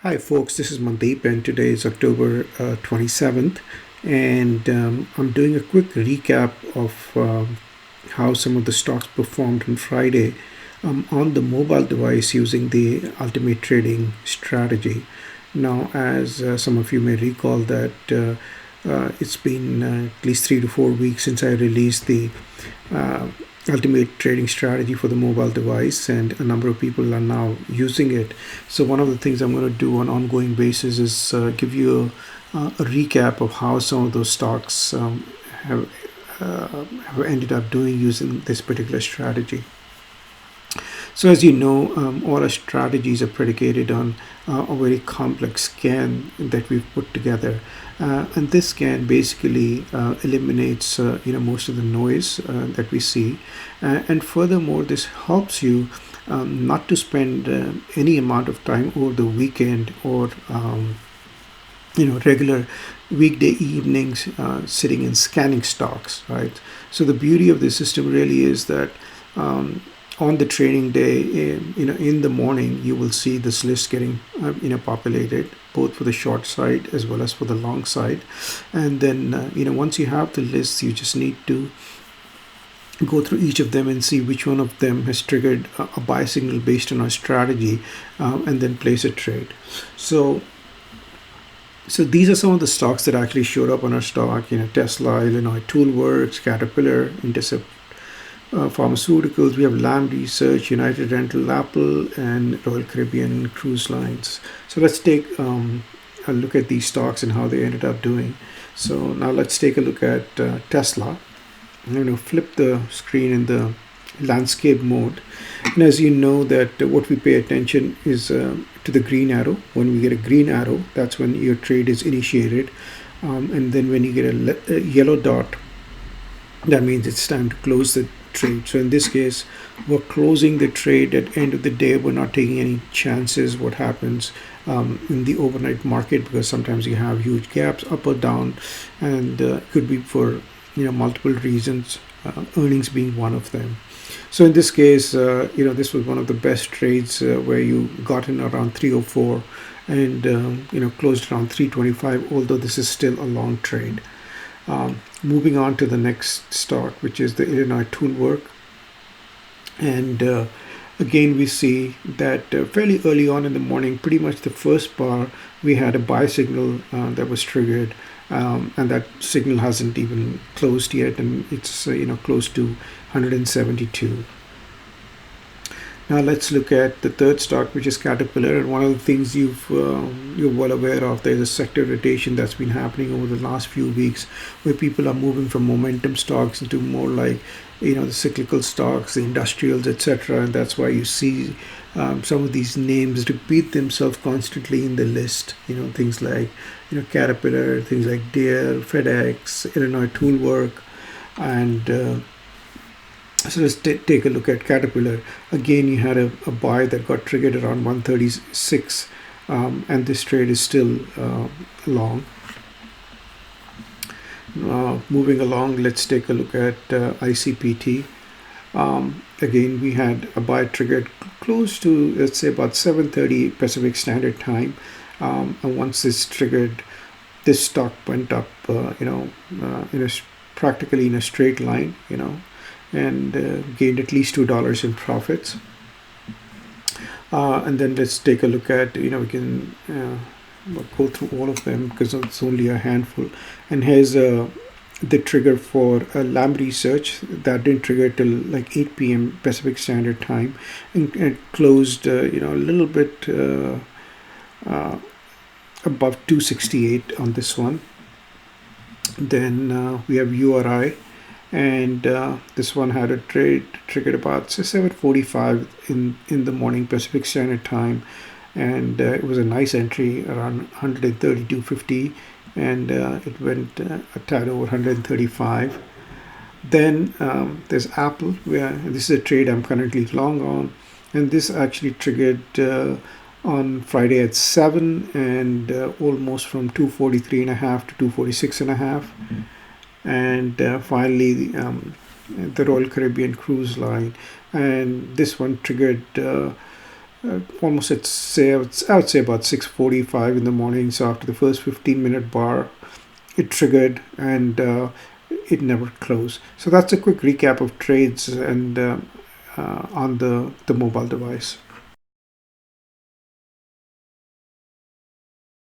Hi folks, this is Mandeep and today is October 27th, and I'm doing a quick recap of how some of the stocks performed on Friday on the mobile device using the Ultimate Trading strategy. Now, as some of you may recall that it's been at least 3 to 4 weeks since I released the uh, ultimate trading strategy for the mobile device, and a number of people are now using it. So one of the things I'm going to do on an ongoing basis is give you a recap of how some of those stocks have, have ended up doing using this particular strategy. So as you know, all our strategies are predicated on a very complex scan that we've put together. And this scan basically eliminates most of the noise that we see. And furthermore, this helps you not to spend any amount of time over the weekend or regular weekday evenings sitting and scanning stocks, right? So the beauty of this system really is that on the trading day, in the morning, you will see this list getting populated, both for the short side as well as for the long side. And then once you have the list, you just need to go through each of them and see which one of them has triggered a buy signal based on our strategy, and then place a trade. So these are some of the stocks that actually showed up on our stock. Tesla, Illinois Toolworks, Caterpillar, Intercept Pharmaceuticals. We have Lamb Research, United Rental, Apple, and Royal Caribbean Cruise Lines. So let's take a look at these stocks and how they ended up doing. So now let's take a look at Tesla. I'm going to flip the screen in the landscape mode. And as you know that what we pay attention is to the green arrow. When we get a green arrow, that's when your trade is initiated. And then when you get a yellow dot, that means it's time to close the trade. So in this case, we're closing the trade at the end of the day. We're not taking any chances what happens in the overnight market, because sometimes you have huge gaps up or down, and could be for multiple reasons, earnings being one of them. So in this case, this was one of the best trades where you got in around 304 and closed around 325, although this is still a long trade. Moving on to the next stock, which is the Illinois Toolwork. And again, we see that fairly early on in the morning, pretty much the first bar, we had a buy signal that was triggered. And that signal hasn't even closed yet, and it's close to 172. Now let's look at the third stock, which is Caterpillar. And one of the things you're well aware of, there's a sector rotation that's been happening over the last few weeks, where people are moving from momentum stocks into more like the cyclical stocks, the industrials, etc. And that's why you see some of these names repeat themselves constantly in the list. Things like Caterpillar, things like Deere, FedEx, Illinois Toolwork, and so let's take a look at Caterpillar. Again, you had a buy that got triggered around 136, and this trade is still long. Moving along, let's take a look at ICPT. Again, we had a buy triggered close to, let's say, about 7:30 Pacific Standard Time, and once this triggered, this stock went up, practically in a straight line, and gained at least $2 in profits. And then let's take a look at, we can go through all of them because it's only a handful. And here's the trigger for Lamb Research that didn't trigger till like 8 p.m. Pacific Standard Time, and it closed, a little bit above 268 on this one. Then we have URI. And this one had a trade triggered about 7:45 in the morning Pacific Standard Time, and it was a nice entry around 132.50, and it went a tad over 135. Then there's Apple, where this is a trade I'm currently long on, and this actually triggered on Friday at 7, and almost from 243.5 to 246.5. And finally, the Royal Caribbean Cruise Line, and this one triggered almost I would say about 6:45 in the morning. So after the first 15-minute bar, it triggered and it never closed. So that's a quick recap of trades and on the mobile device.